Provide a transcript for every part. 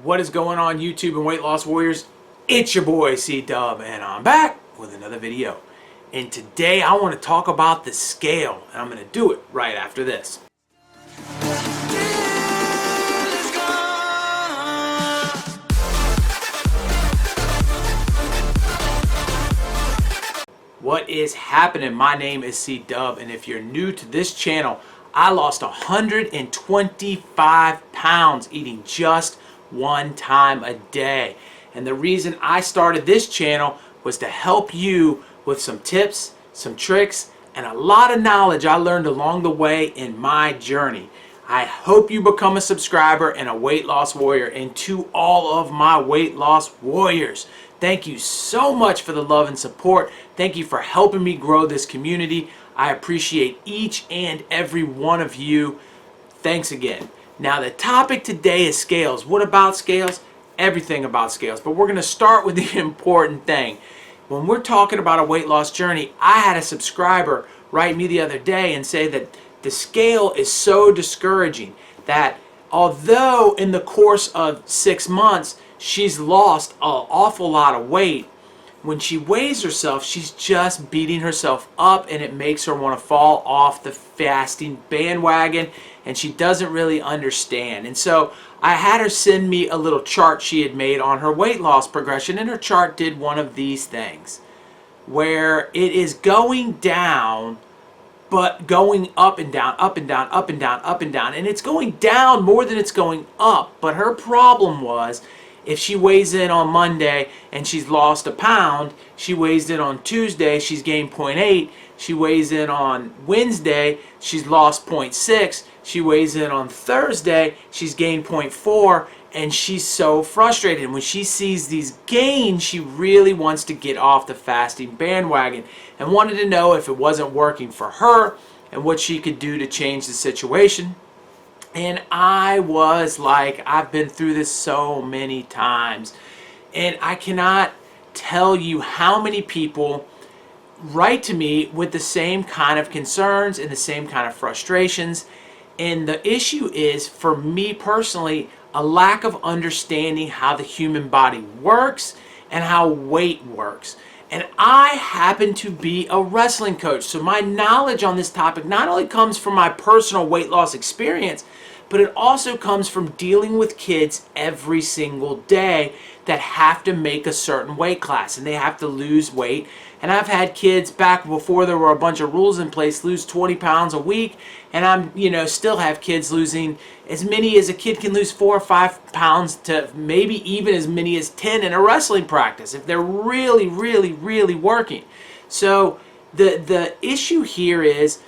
What is going on, YouTube and weight loss warriors? It's your boy C-Dub, and I'm back with another video. And today I want to talk about the scale, and I'm going to do it right after this. What is happening? My name is C-Dub, and if you're new to this channel, I lost 125 pounds eating just one time a day. And the reason I started this channel was to help you with some tips, some tricks, and a lot of knowledge I learned along the way in my journey. I hope you become a subscriber and a weight loss warrior. And to all of my weight loss warriors, thank you so much for the love and support. Thank you for helping me grow this community. I appreciate each and every one of you. Thanks again. Now, the topic today is scales. What about scales? Everything about scales. But we're going to start with the important thing. When we're talking about a weight loss journey, I had a subscriber write me the other day and say that the scale is so discouraging that although in the course of 6 months she's lost an awful lot of weight, when she weighs herself, she's just beating herself up, and it makes her want to fall off the fasting bandwagon, and she doesn't really understand. And so I had her send me a little chart she had made on her weight loss progression, and her chart did one of these things where it is going down but going up and down, up and down, up and down, up and down, and it's going down more than it's going up. But her problem was, if she weighs in on Monday and she's lost a pound, she weighs in on Tuesday, she's gained 0.8, she weighs in on Wednesday, she's lost 0.6, she weighs in on Thursday, she's gained 0.4, and she's so frustrated. And when she sees these gains, she really wants to get off the fasting bandwagon and wanted to know if it wasn't working for her and what she could do to change the situation. And I was like, I've been through this so many times, and I cannot tell you how many people write to me with the same kind of concerns and the same kind of frustrations. And the issue is, for me personally, a lack of understanding how the human body works and how weight works. And I happen to be a wrestling coach, so my knowledge on this topic not only comes from my personal weight loss experience, but it also comes from dealing with kids every single day that have to make a certain weight class, and they have to lose weight. And I've had kids back before there were a bunch of rules in place lose 20 pounds a week, and I'm still have kids losing as many as a kid can lose 4 or 5 pounds to maybe even as many as 10 in a wrestling practice if they're really, really, really working. So the issue here is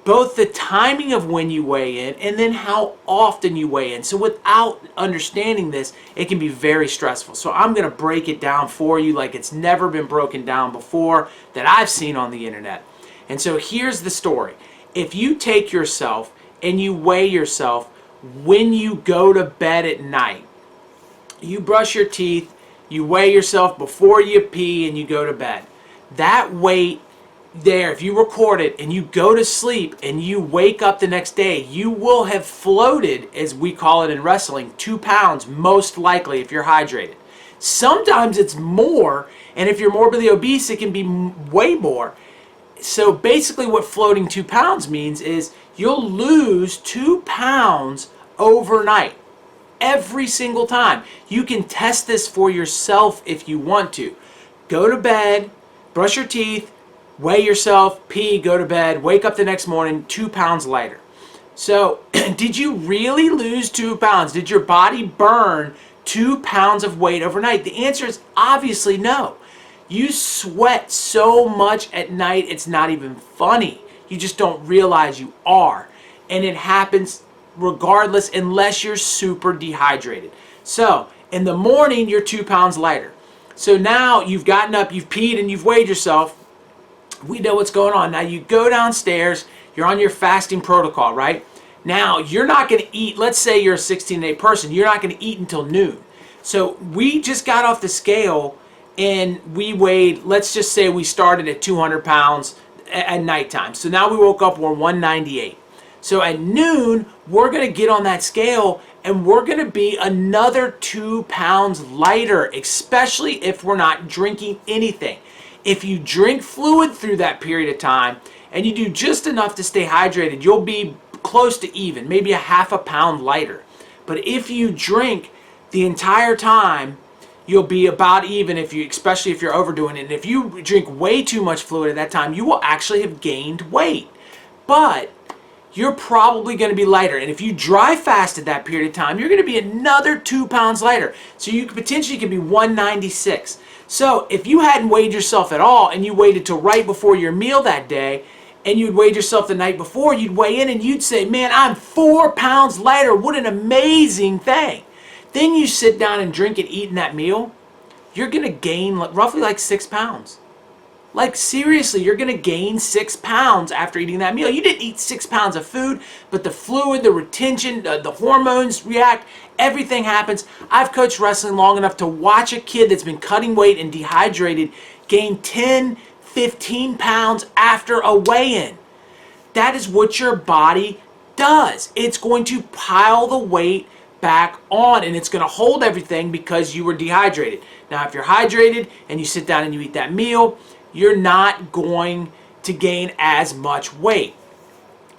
both the timing of when you weigh in and then how often you weigh in. So without understanding this, it can be very stressful. So I'm going to break it down for you like it's never been broken down before that I've seen on the internet. And so here's the story. If you take yourself and you weigh yourself when you go to bed at night, you brush your teeth, you weigh yourself before you pee and you go to bed. That weight there, if you record it and you go to sleep and you wake up the next day, you will have floated, as we call it in wrestling, 2 pounds, most likely, if you're hydrated. Sometimes it's more, and if you're morbidly obese, it can be way more. So basically what floating 2 pounds means is you'll lose 2 pounds overnight every single time. You can test this for yourself if you want to. Go to bed, brush your teeth, weigh yourself, pee, go to bed, wake up the next morning, 2 pounds lighter. So did you really lose 2 pounds? Did your body burn 2 pounds of weight overnight? The answer is obviously no. You sweat so much at night, it's not even funny. You just don't realize you are. And it happens regardless unless you're super dehydrated. So in the morning, you're 2 pounds lighter. So now you've gotten up, you've peed, and you've weighed yourself. We know what's going on. Now you go downstairs, you're on your fasting protocol, right? Now you're not going to eat, let's say you're a 16-day person, you're not going to eat until noon. So we just got off the scale and we weighed, let's just say we started at 200 pounds at nighttime. So now we woke up, we're 198. So at noon, we're going to get on that scale and we're going to be another 2 pounds lighter, especially if we're not drinking anything. If you drink fluid through that period of time and you do just enough to stay hydrated, you'll be close to even, maybe a half a pound lighter. But if you drink the entire time, you'll be about even, especially if you're overdoing it. And if you drink way too much fluid at that time, you will actually have gained weight. But you're probably going to be lighter. And if you dry fast at that period of time, you're going to be another 2 pounds lighter. So you potentially could be 196. So if you hadn't weighed yourself at all and you waited till right before your meal that day, and you'd weighed yourself the night before, you'd weigh in and you'd say, man, I'm 4 pounds lighter. What an amazing thing. Then you sit down and drink and eat in that meal, you're going to gain roughly like 6 pounds. Like seriously, you're going to gain 6 pounds after eating that meal. You didn't eat 6 pounds of food, but the fluid, the retention, the hormones react, everything happens. I've coached wrestling long enough to watch a kid that's been cutting weight and dehydrated gain 10, 15 pounds after a weigh-in. That is what your body does. It's going to pile the weight back on, and it's going to hold everything because you were dehydrated. Now, if you're hydrated and you sit down and you eat that meal, you're not going to gain as much weight.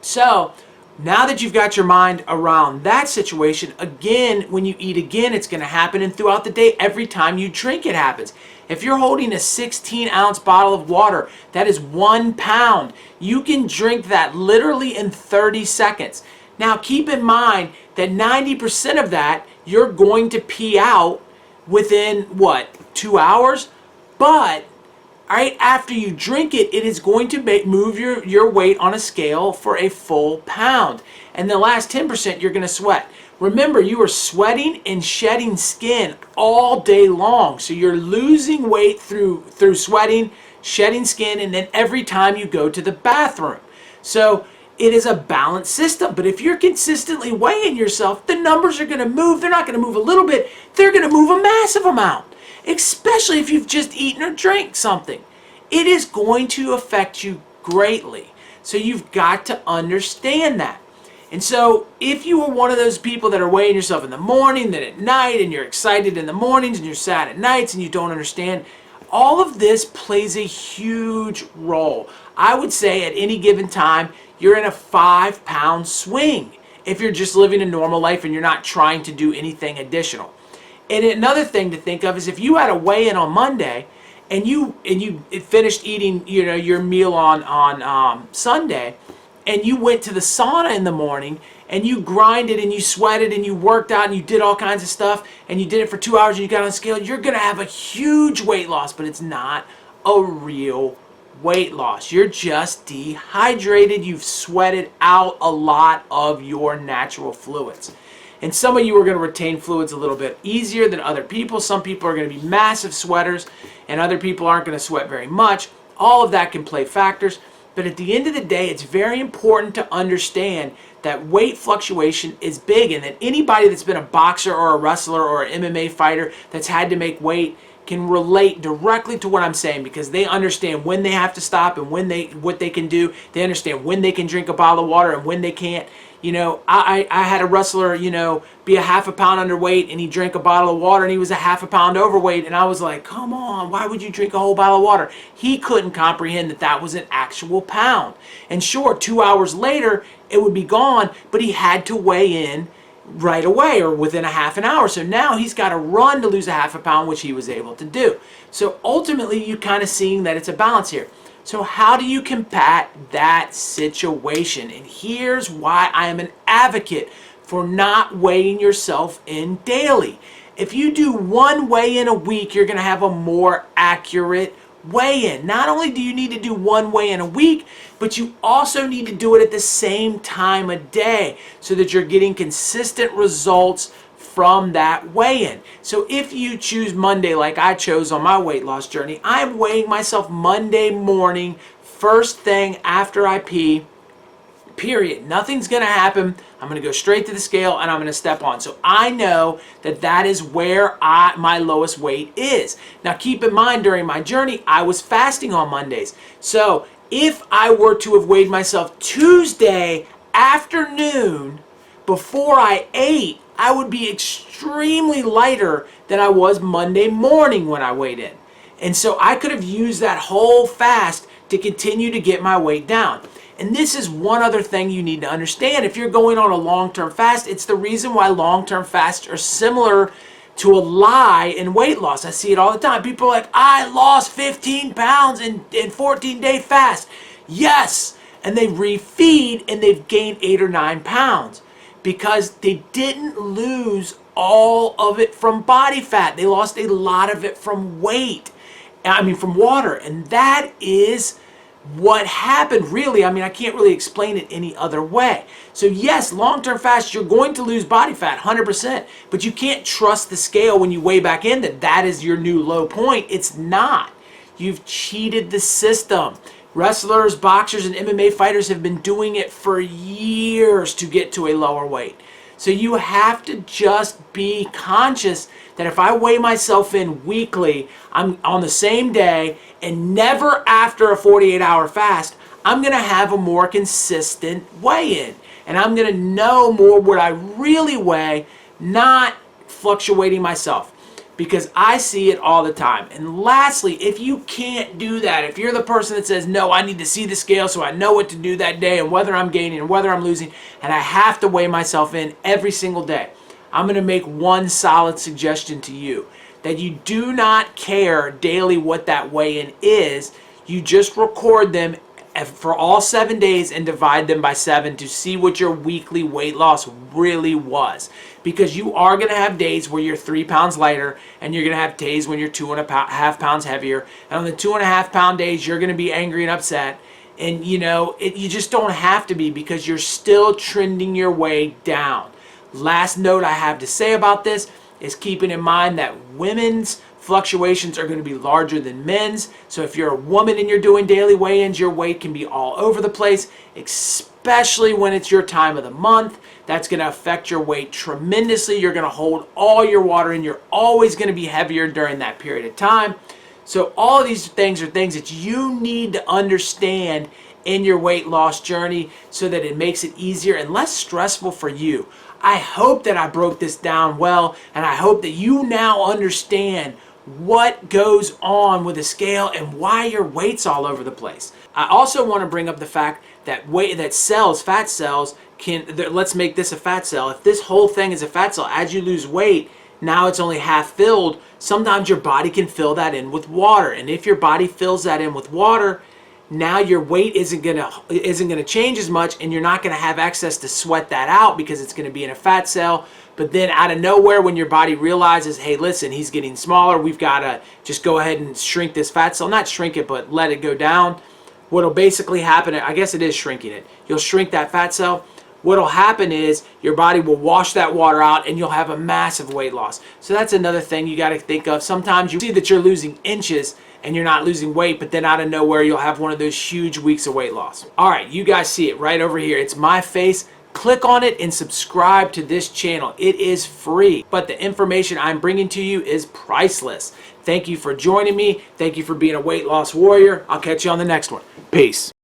So, now that you've got your mind around that situation, again, when you eat again, it's going to happen, and throughout the day, every time you drink, it happens. If you're holding a 16-ounce bottle of water, that is 1 pound. You can drink that literally in 30 seconds. Now, keep in mind that 90% of that you're going to pee out within, 2 hours? But right after you drink it, it is going to move your weight on a scale for a full pound. And the last 10% you're going to sweat. Remember, you are sweating and shedding skin all day long. So you're losing weight through sweating, shedding skin, and then every time you go to the bathroom. So it is a balanced system. But if you're consistently weighing yourself, the numbers are going to move. They're not going to move a little bit. They're going to move a massive amount. Especially if you've just eaten or drank something. It is going to affect you greatly. So you've got to understand that. And so if you are one of those people that are weighing yourself in the morning, then at night, and you're excited in the mornings and you're sad at nights and you don't understand, all of this plays a huge role. I would say at any given time, you're in a 5 pound swing if you're just living a normal life and you're not trying to do anything additional. And another thing to think of is if you had a weigh-in on Monday and you finished eating your meal on Sunday, and you went to the sauna in the morning and you grinded and you sweated and you worked out and you did all kinds of stuff and you did it for 2 hours and you got on a scale, you're going to have a huge weight loss, but it's not a real weight loss. You're just dehydrated. You've sweated out a lot of your natural fluids. And some of you are going to retain fluids a little bit easier than other people. Some people are going to be massive sweaters and other people aren't going to sweat very much. All of that can play factors. But at the end of the day, it's very important to understand that weight fluctuation is big, and that anybody that's been a boxer or a wrestler or an MMA fighter that's had to make weight can relate directly to what I'm saying, because they understand when they have to stop and what they can do. They understand when they can drink a bottle of water and when they can't. I had a wrestler, be a half a pound underweight, and he drank a bottle of water and he was a half a pound overweight, and I was like, come on, why would you drink a whole bottle of water? He couldn't comprehend that that was an actual pound. And sure, 2 hours later it would be gone, but he had to weigh in right away or within a half an hour. So now he's got to run to lose a half a pound, which he was able to do. So ultimately, you kind of seeing that it's a balance here. So how do you combat that situation? And here's why I am an advocate for not weighing yourself in daily. If you do one weigh-in a week, you're going to have a more accurate weigh-in. Not only do you need to do one weigh-in a week, but you also need to do it at the same time a day so that you're getting consistent results from that weigh-in. So if you choose Monday like I chose on my weight loss journey, I'm weighing myself Monday morning, first thing after I pee, period. Nothing's going to happen. I'm going to go straight to the scale and I'm going to step on. So I know that that is where my lowest weight is. Now keep in mind, during my journey, I was fasting on Mondays. So if I were to have weighed myself Tuesday afternoon before I ate, I would be extremely lighter than I was Monday morning when I weighed in. And so I could have used that whole fast to continue to get my weight down. And this is one other thing you need to understand. If you're going on a long-term fast, it's the reason why long-term fasts are similar to a lie in weight loss. I see it all the time. People are like, I lost 15 pounds in 14-day fast. Yes, and they refeed and they've gained 8 or 9 pounds because they didn't lose all of it from body fat. They lost a lot of it from weight. From water. And that is what happened, really. I can't really explain it any other way. So yes, long-term fast, you're going to lose body fat 100%, but you can't trust the scale when you weigh back in that is your new low point. It's not. You've cheated the system. Wrestlers, boxers, and MMA fighters have been doing it for years to get to a lower weight. So you have to just be conscious that if I weigh myself in weekly, I'm on the same day and never after a 48-hour fast, I'm going to have a more consistent weigh-in. And I'm going to know more what I really weigh, not fluctuating myself. Because I see it all the time. And lastly, if you can't do that, if you're the person that says, no, I need to see the scale so I know what to do that day and whether I'm gaining and whether I'm losing, and I have to weigh myself in every single day, I'm going to make one solid suggestion to you, that you do not care daily what that weigh-in is. You just record them for all 7 days and divide them by 7 to see what your weekly weight loss really was. Because you are going to have days where you're 3 pounds lighter, and you're going to have days when you're 2.5 pounds heavier. And on the 2.5 pound days, you're going to be angry and upset. And you just don't have to be, because you're still trending your way down. Last note I have to say about this is keeping in mind that women's fluctuations are going to be larger than men's. So if you're a woman and you're doing daily weigh-ins, your weight can be all over the place, especially when it's your time of the month. That's going to affect your weight tremendously. You're going to hold all your water in. You're always going to be heavier during that period of time. So all of these things are things that you need to understand in your weight loss journey so that it makes it easier and less stressful for you. I hope that I broke this down well, and I hope that you now understand what goes on with a scale and why your weight's all over the place. I also want to bring up the fact that fat cells let's make this a fat cell. If this whole thing is a fat cell, as you lose weight, now it's only half filled. Sometimes your body can fill that in with water, and if your body fills that in with water, now your weight isn't gonna change as much, and you're not gonna have access to sweat that out because it's gonna be in a fat cell. But then out of nowhere, when your body realizes, hey, listen, he's getting smaller, we've gotta just go ahead and shrink this fat cell. Not shrink it, but let it go down. What'll basically happen, I guess it is shrinking it. You'll shrink that fat cell. What'll happen is your body will wash that water out and you'll have a massive weight loss. So that's another thing you gotta think of. Sometimes you see that you're losing inches and you're not losing weight, but then out of nowhere, you'll have one of those huge weeks of weight loss. All right, you guys see it right over here. It's my face. Click on it and subscribe to this channel. It is free, but the information I'm bringing to you is priceless. Thank you for joining me. Thank you for being a weight loss warrior. I'll catch you on the next one. Peace.